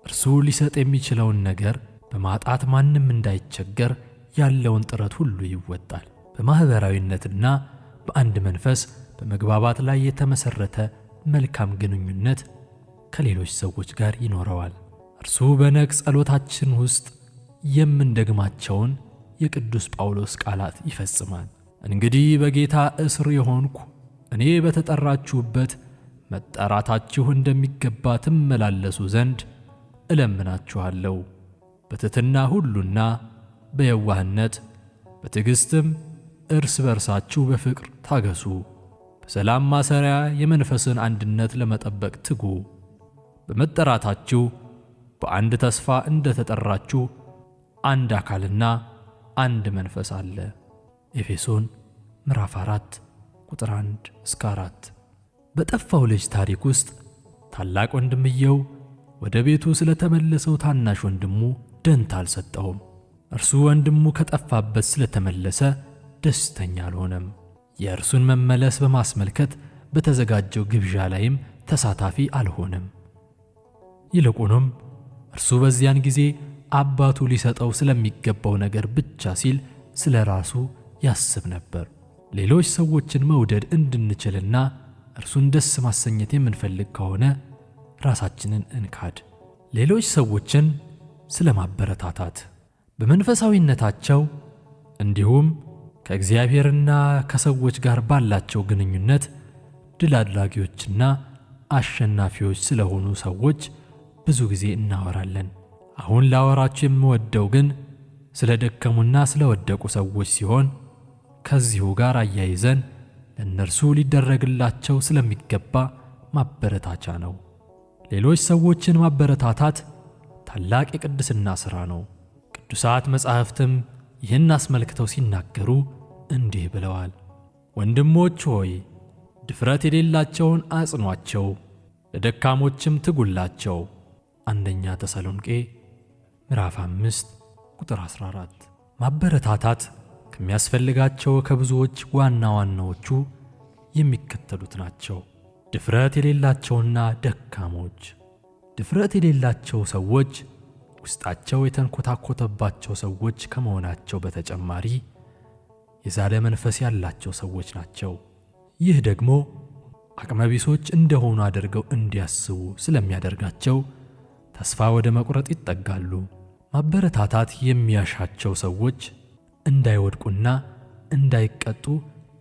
እርሱ ሊሰጥ የሚችለውን ነገር በማጣት ማንም እንዳይቸገር ያለውን ጥረት ሁሉ ይወጣል። በማኅበራዊነትና በአንድ መንፈስ በመግባባት ላይ የተመሠረተ መልካም ግንኙነት ከሌሎች ሰዎች ጋር ይኖረዋል። እርሱ በነግ ጸሎታችን ውስጥ የምንደግማቸውን የቅዱስ ጳውሎስ ቃላት ይፈጽማል። እንግዲህ በጌታ እስር የሆንኩ እኔ በተጠራችሁበት መጠራታችሁ እንደሚገባ ትመላለሱ ዘንድ እለምናችኋለሁ። በትሕትና ሁሉና በየዋህነት በትዕግሥትም እርስ በርሳችሁ በፍቅር ታገሱ። በሰላም ማሰሪያ የመንፈስን አንድነት ለመጠበቅ ትጉ። በመጠራታችሁ በአንድ ተስፋ እንደተጠራችሁ አንድ አካልና አንድ መንፈስ አለ። ኤፌሶን ምዕራፍ 4 ቁጥር 1 እስከ 4። በጠፋው ልጅ ታሪክ ውስጥ ታላቅ ወንድምየው ወደ ቤቱ ስለተመለሰው ታናሽ ወንድሙ ደንታ አልሰጠውም። እርሱ ወንድሙ ከጠፋበት ስለተመለሰ ደስተኛ አልሆነም። የእርሱን መመለስ በማስመልከት በተዘጋጀው ግብዣ ላይም ተሳታፊ አልሆነም። ይልቁንም እርሱ በዚያን ጊዜ አባቱ ሊሰጠው ስለሚገባው ነገር ብቻ ሲል ስለ ራሱ ያስብ ነበር። ሌሎች ሰዎችን መውደድ እንድንችልና እርሱን ደስ ማሰኘት የምንፈልግ ከሆነ ራሳችንን እንካድ። ሌሎች ሰዎችን ስለ ማበረታታት በመንፈሳዊነታቸው እንዲሁም ከእግዚአብሔርና ከሰዎች ጋር ባላቸው ግንኙነት ድል አድራጊዎችና አሸናፊዎች ስለሆኑ ሰዎች ብዙ ጊዜ እናወራለን። አሁን ላወራችሁ የምወደው ግን ስለ ደከሙና ስለ ወደቁ ሰዎች ሲሆን ከዚሁ ጋር አያይዘን ለእነርሱ ሊደረግላቸው ስለሚገባ ማበረታቻ ነው። ሌሎች ሰዎችን ማበረታታት ታላቅ የቅድስና ሥራ ነው። ቅዱሳት መጻሕፍትም ይህን አስመልክተው ሲናገሩ እንዲህ ብለዋል። ወንድሞች ሆይ ድፍረት የሌላቸውን አጽኗቸው፣ ለደካሞችም ትጉላቸው። አንደኛ ተሰሎንቄ ምዕራፍ 5 ቁጥር 14። ማበረታታት ከሚያስፈልጋቸው ከብዙዎች ዋና ዋናዎቹ የሚከተሉት ናቸው። ድፍረት የሌላቸውና ደካሞች። ድፍረት የሌላቸው ሰዎች ውስጣቸው የተንኮታኮተባቸው ሰዎች ከመሆናቸው በተጨማሪ የዛለ መንፈስ ያላቸው ሰዎች ናቸው። ይህ ደግሞ አቅመቢሶች እንደሆኑ አድርገው እንዲያስቡ ስለሚያደርጋቸው ተስፋ ወደ መቁረጥ ይጠጋሉ። ማበረታታት የሚያሻቸው ሰዎች እንዳይወድቁና እንዳይቀጡ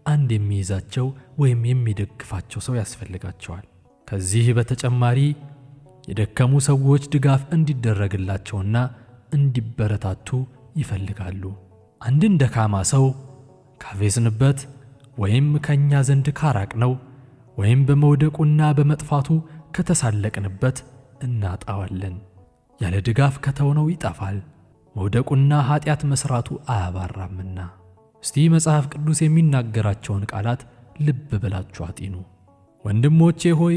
አንድ የሚይዛቸው ወይም የሚደግፋቸው ሰው ያስፈልጋቸዋል። ከዚህ በተጨማሪ የደከሙ ሰዎች ድጋፍ እንዲደረግላቸውና እንዲበረታቱ ይፈልጋሉ። አንድን ደካማ ሰው ካፌዝንበት ወይም ከኛ ዘንድ ካራቅነው ወይም በመውደቁና በመጥፋቱ ከተሳለቅንበት እናጣዋለን። ያለ ድጋፍ ከተውነው ይጠፋል። መውደቁና ኃጢአት መስራቱ አያባራምና። እስቲ መጽሐፍ ቅዱስ የሚናገራቸውን ቃላት ልብ ብላችሁ አጢኑ። ወንድሞቼ ሆይ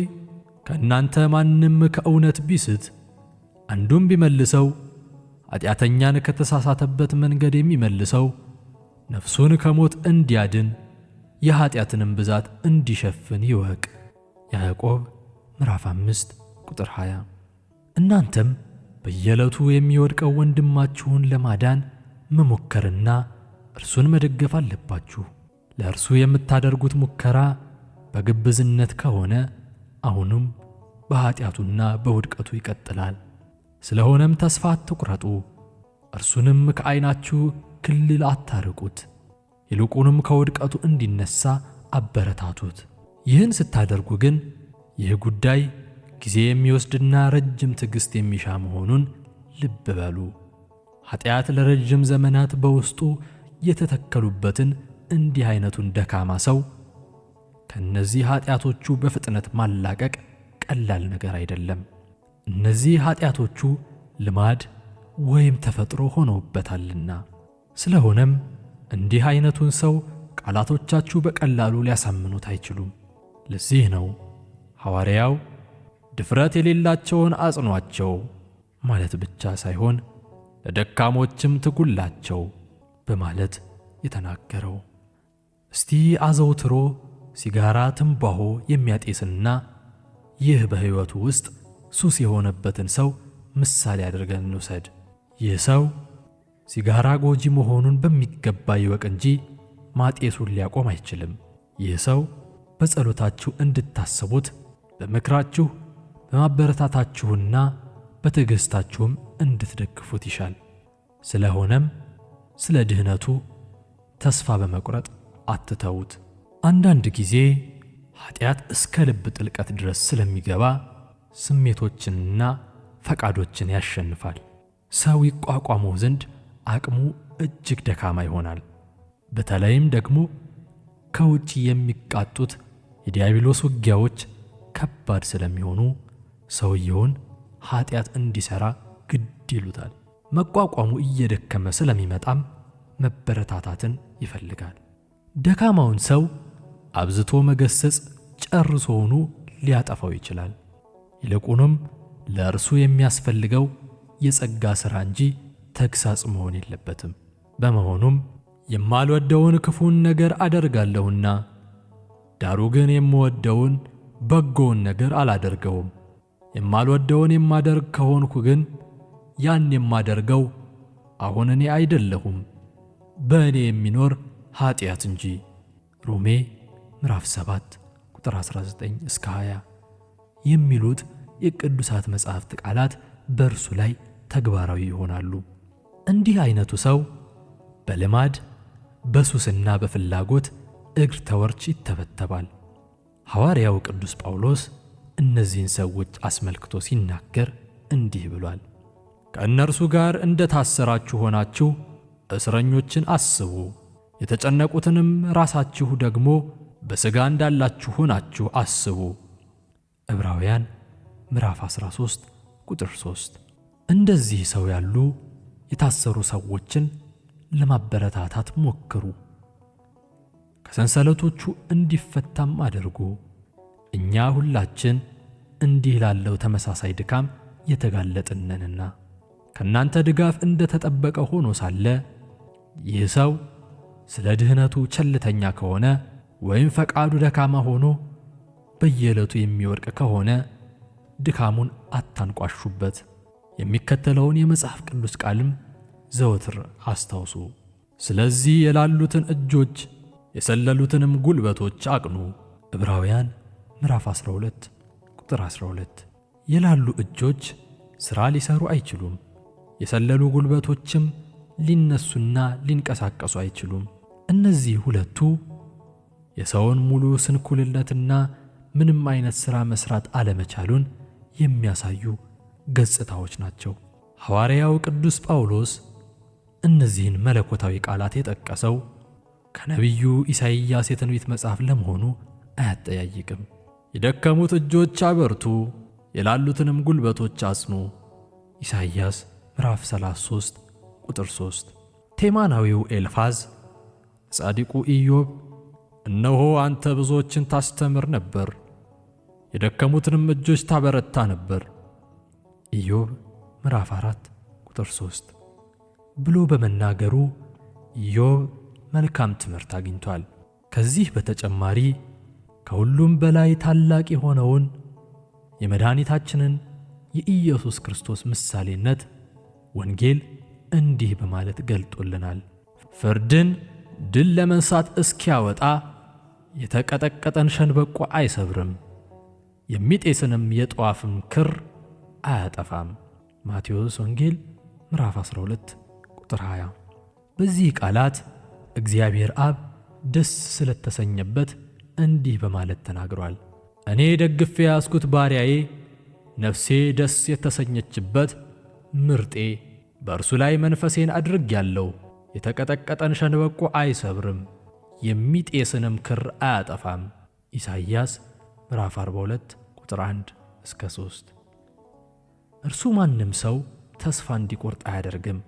ከእናንተ ማንም ከእውነት ቢስት አንዱም ቢመልሰው ኃጢአተኛን ከተሳሳተበት መንገድ የሚመልሰው ነፍሱን ከሞት እንዲያድን የኃጢአትንም ብዛት እንዲሸፍን ይወቅ። ያዕቆብ ምዕራፍ 5 ቁጥር 20። እናንተም በየዕለቱ የሚወድቀው ወንድማችሁን ለማዳን መሞከርና እርሱን መደገፍ አለባችሁ። ለእርሱ የምታደርጉት ሙከራ በግብዝነት ከሆነ አሁንም በኃጢአቱና በውድቀቱ ይቀጥላል። ስለሆነም ተስፋ አትቁረጡ፣ እርሱንም ከዓይናችሁ ክልል አታርቁት። ይልቁንም ከውድቀቱ እንዲነሳ አበረታቱት። ይህን ስታደርጉ ግን ይህ ጉዳይ ጊዜ የሚወስድና ረጅም ትዕግሥት የሚሻ መሆኑን ልብ በሉ። ኃጢአት ለረጅም ዘመናት በውስጡ የተተከሉበትን እንዲህ አይነቱን ደካማ ሰው ከነዚህ ኃጢአቶቹ በፍጥነት ማላቀቅ ቀላል ነገር አይደለም። እነዚህ ኃጢአቶቹ ልማድ ወይም ተፈጥሮ ሆነውበታልና። ስለሆነም እንዲህ አይነቱን ሰው ቃላቶቻችሁ በቀላሉ ሊያሳምኑት አይችሉም። ለዚህ ነው ሐዋርያው ድፍረት የሌላቸውን አጽኗቸው ማለት ብቻ ሳይሆን ለደካሞችም ትጉላቸው በማለት የተናገረው። እስቲ አዘውትሮ ሲጋራ፣ ትንባሆ የሚያጤስና ይህ በሕይወቱ ውስጥ ሱስ የሆነበትን ሰው ምሳሌ አድርገን እንውሰድ። ይህ ሰው ሲጋራ ጎጂ መሆኑን በሚገባ ይወቅ እንጂ ማጤሱን ሊያቆም አይችልም። ይህ ሰው በጸሎታችሁ እንድታስቡት፣ በምክራችሁ፣ በማበረታታችሁና በትዕግሥታችሁም እንድትደግፉት ይሻል። ስለሆነም ስለ ድህነቱ ተስፋ በመቁረጥ አትተዉት። አንዳንድ ጊዜ ኃጢአት እስከ ልብ ጥልቀት ድረስ ስለሚገባ ስሜቶችንና ፈቃዶችን ያሸንፋል። ሰው ይቋቋመው ዘንድ አቅሙ እጅግ ደካማ ይሆናል። በተለይም ደግሞ ከውጭ የሚቃጡት የዲያብሎስ ውጊያዎች ከባድ ስለሚሆኑ ሰውየውን ኃጢአት እንዲሠራ ግድ ይሉታል። መቋቋሙ እየደከመ ስለሚመጣም መበረታታትን ይፈልጋል። ደካማውን ሰው አብዝቶ መገሰጽ ጨርሶውኑ ሊያጠፋው ይችላል። ይልቁንም ለእርሱ የሚያስፈልገው የጸጋ ሥራ እንጂ ተግሣጽ መሆን የለበትም። በመሆኑም የማልወደውን ክፉን ነገር አደርጋለሁና ዳሩ ግን የምወደውን በጎውን ነገር አላደርገውም። የማልወደውን የማደርግ ከሆንኩ ግን ያን የማደርገው አሁን እኔ አይደለሁም፣ በእኔ የሚኖር ኃጢአት እንጂ። ሮሜ ምዕራፍ 7 ቁጥር 19 እስከ 20 የሚሉት የቅዱሳት መጻሕፍት ቃላት በእርሱ ላይ ተግባራዊ ይሆናሉ። እንዲህ አይነቱ ሰው በልማድ በሱስና በፍላጎት እግር ተወርች ይተበተባል። ሐዋርያው ቅዱስ ጳውሎስ እነዚህን ሰዎች አስመልክቶ ሲናገር እንዲህ ብሏል። ከእነርሱ ጋር እንደ ታሰራችሁ ሆናችሁ እስረኞችን አስቡ፣ የተጨነቁትንም ራሳችሁ ደግሞ በሥጋ እንዳላችሁ ሆናችሁ አስቡ። ዕብራውያን ምዕራፍ 13 ቁጥር 3። እንደዚህ ሰው ያሉ የታሰሩ ሰዎችን ለማበረታታት ሞክሩ፣ ከሰንሰለቶቹ እንዲፈታም አድርጉ። እኛ ሁላችን እንዲህ ላለው ተመሳሳይ ድካም የተጋለጥነንና ከእናንተ ድጋፍ እንደ ተጠበቀ ሆኖ ሳለ ይህ ሰው ስለ ድህነቱ ቸልተኛ ከሆነ ወይም ፈቃዱ ደካማ ሆኖ በየዕለቱ የሚወድቅ ከሆነ ድካሙን አታንቋሹበት። የሚከተለውን የመጽሐፍ ቅዱስ ቃልም ዘወትር አስታውሱ። ስለዚህ የላሉትን እጆች የሰለሉትንም ጉልበቶች አቅኑ። ዕብራውያን ምዕራፍ 12 ቁጥር 12። የላሉ እጆች ሥራ ሊሰሩ አይችሉም፣ የሰለሉ ጉልበቶችም ሊነሱና ሊንቀሳቀሱ አይችሉም። እነዚህ ሁለቱ የሰውን ሙሉ ስንኩልነትና ምንም አይነት ሥራ መሥራት አለመቻሉን የሚያሳዩ ገጽታዎች ናቸው። ሐዋርያው ቅዱስ ጳውሎስ እነዚህን መለኮታዊ ቃላት የጠቀሰው ከነቢዩ ኢሳይያስ የትንቢት መጽሐፍ ለመሆኑ አያጠያይቅም። የደከሙት እጆች አበርቱ፣ የላሉትንም ጉልበቶች አጽኑ። ኢሳይያስ ምዕራፍ 33 ቁጥር 3። ቴማናዊው ኤልፋዝ ጻድቁ ኢዮብ እነሆ አንተ ብዙዎችን ታስተምር ነበር፣ የደከሙትንም እጆች ታበረታ ነበር ኢዮብ ምዕራፍ 4 ቁጥር 3 ብሎ በመናገሩ ኢዮብ መልካም ትምህርት አግኝቷል። ከዚህ በተጨማሪ ከሁሉም በላይ ታላቅ የሆነውን የመድኃኒታችንን የኢየሱስ ክርስቶስ ምሳሌነት ወንጌል እንዲህ በማለት ገልጦልናል። ፍርድን ድል ለመንሳት እስኪያወጣ የተቀጠቀጠን ሸንበቆ አይሰብርም፣ የሚጤስንም የጧፍም ክር አያጠፋም። ማቴዎስ ወንጌል ምዕራፍ 12 ቁጥር 20። በዚህ ቃላት እግዚአብሔር አብ ደስ ስለተሰኘበት እንዲህ በማለት ተናግሯል። እኔ ደግፌ ያስኩት ባሪያዬ፣ ነፍሴ ደስ የተሰኘችበት ምርጤ፣ በእርሱ ላይ መንፈሴን አድርጌአለሁ። የተቀጠቀጠን ሸንበቆ አይሰብርም፣ የሚጤስንም ክር አያጠፋም። ኢሳይያስ ምዕራፍ 42 ቁጥር 1 እስከ 3። እርሱ ማንም ሰው ተስፋ እንዲቆርጥ አያደርግም።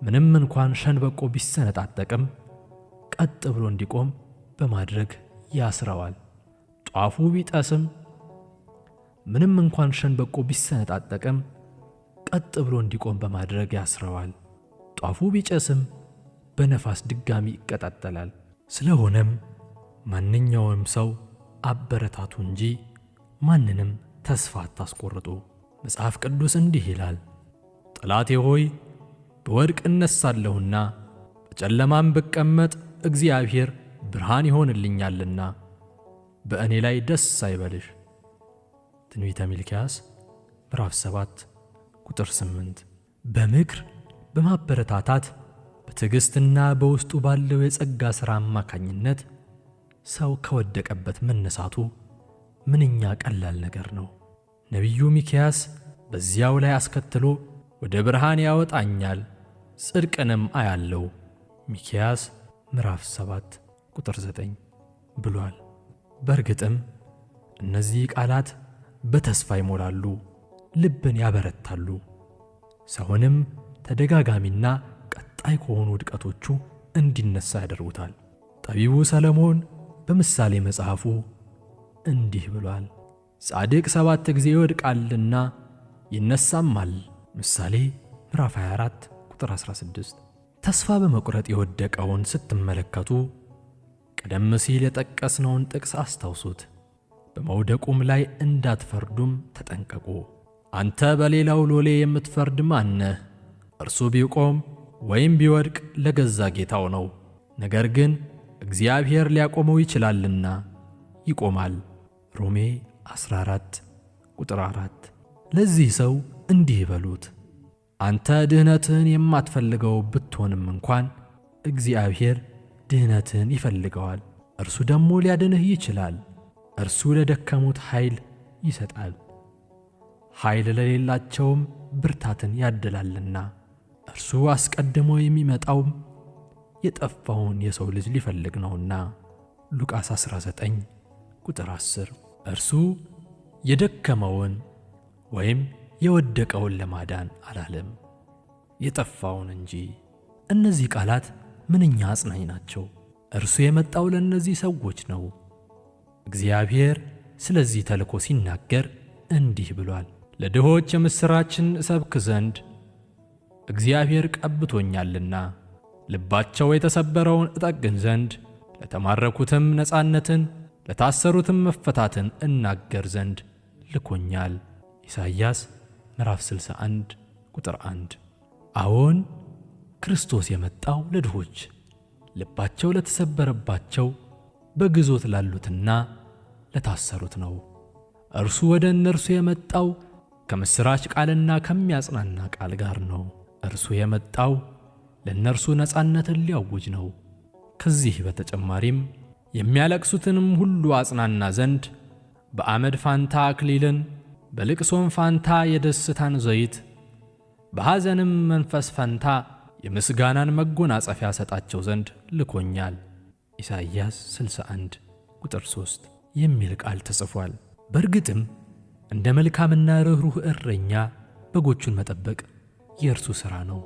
ምንም እንኳን ሸንበቆ ቢሰነጣጠቅም ቀጥ ብሎ እንዲቆም በማድረግ ያስረዋል። ጧፉ ቢጠስም ምንም እንኳን ሸንበቆ ቢሰነጣጠቅም ቀጥ ብሎ እንዲቆም በማድረግ ያስረዋል። ጧፉ ቢጨስም በነፋስ ድጋሚ ይቀጣጠላል። ስለሆነም ማንኛውም ሰው አበረታቱ እንጂ ማንንም ተስፋ አታስቆርጡ። መጽሐፍ ቅዱስ እንዲህ ይላል፣ ጠላቴ ሆይ ብወድቅ እነሳለሁና በጨለማም ብቀመጥ እግዚአብሔር ብርሃን ይሆንልኛልና በእኔ ላይ ደስ አይበልሽ። ትንቢተ ሚልክያስ ምዕራፍ 7 ቁጥር 8። በምክር በማበረታታት በትዕግሥትና በውስጡ ባለው የጸጋ ሥራ አማካኝነት ሰው ከወደቀበት መነሳቱ ምንኛ ቀላል ነገር ነው። ነቢዩ ሚክያስ በዚያው ላይ አስከትሎ ወደ ብርሃን ያወጣኛል፣ ጽድቅንም አያለው ሚክያስ ምዕራፍ 7 ቁጥር 9 ብሏል። በእርግጥም እነዚህ ቃላት በተስፋ ይሞላሉ፣ ልብን ያበረታሉ፣ ሰውንም ተደጋጋሚና ቀጣይ ከሆኑ ውድቀቶቹ እንዲነሳ ያደርጉታል። ጠቢቡ ሰለሞን በምሳሌ መጽሐፉ እንዲህ ብሏል፣ ጻድቅ 7 ጊዜ ይወድቃልና ይነሳማል። ምሳሌ ምዕራፍ 24 ቁጥር 16። ተስፋ በመቁረጥ የወደቀውን ስትመለከቱ ቀደም ሲል የጠቀስነውን ጥቅስ አስታውሱት። በመውደቁም ላይ እንዳትፈርዱም ተጠንቀቁ። አንተ በሌላው ሎሌ የምትፈርድ ማን ነህ? እርሱ ቢቆም ወይም ቢወድቅ ለገዛ ጌታው ነው። ነገር ግን እግዚአብሔር ሊያቆመው ይችላልና ይቆማል። ሮሜ 14 ቁጥር 4። ለዚህ ሰው እንዲህ በሉት፣ አንተ ድህነትህን የማትፈልገው ብትሆንም እንኳን እግዚአብሔር ድህነትህን ይፈልገዋል። እርሱ ደግሞ ሊያድንህ ይችላል። እርሱ ለደከሙት ኃይል ይሰጣል፣ ኃይል ለሌላቸውም ብርታትን ያድላልና። እርሱ አስቀድሞ የሚመጣውም የጠፋውን የሰው ልጅ ሊፈልግ ነውና። ሉቃስ 19 ቁጥር 10። እርሱ የደከመውን ወይም የወደቀውን ለማዳን አላለም፣ የጠፋውን እንጂ። እነዚህ ቃላት ምንኛ አጽናኝ ናቸው! እርሱ የመጣው ለእነዚህ ሰዎች ነው። እግዚአብሔር ስለዚህ ተልኮ ሲናገር እንዲህ ብሏል፣ ለድሆች የምሥራችን እሰብክ ዘንድ እግዚአብሔር ቀብቶኛልና፣ ልባቸው የተሰበረውን እጠግን ዘንድ፣ ለተማረኩትም ነፃነትን፣ ለታሰሩትም መፈታትን እናገር ዘንድ ልኮኛል። ኢሳይያስ ምዕራፍ 61 ቁጥር 1። አዎን፣ ክርስቶስ የመጣው ለድሆች፣ ልባቸው ለተሰበረባቸው፣ በግዞት ላሉትና ለታሰሩት ነው። እርሱ ወደ እነርሱ የመጣው ከምሥራች ቃልና ከሚያጽናና ቃል ጋር ነው። እርሱ የመጣው ለእነርሱ ነፃነትን ሊያውጅ ነው። ከዚህ በተጨማሪም የሚያለቅሱትንም ሁሉ አጽናና ዘንድ በአመድ ፋንታ አክሊልን፣ በልቅሶም ፋንታ የደስታን ዘይት፣ በሐዘንም መንፈስ ፋንታ የምስጋናን መጎናጸፊያ ሰጣቸው ዘንድ ልኮኛል። ኢሳይያስ 61 ቁጥር 3 የሚል ቃል ተጽፏል። በእርግጥም እንደ መልካምና ርኅሩህ እረኛ በጎቹን መጠበቅ የእርሱ ሥራ ነው።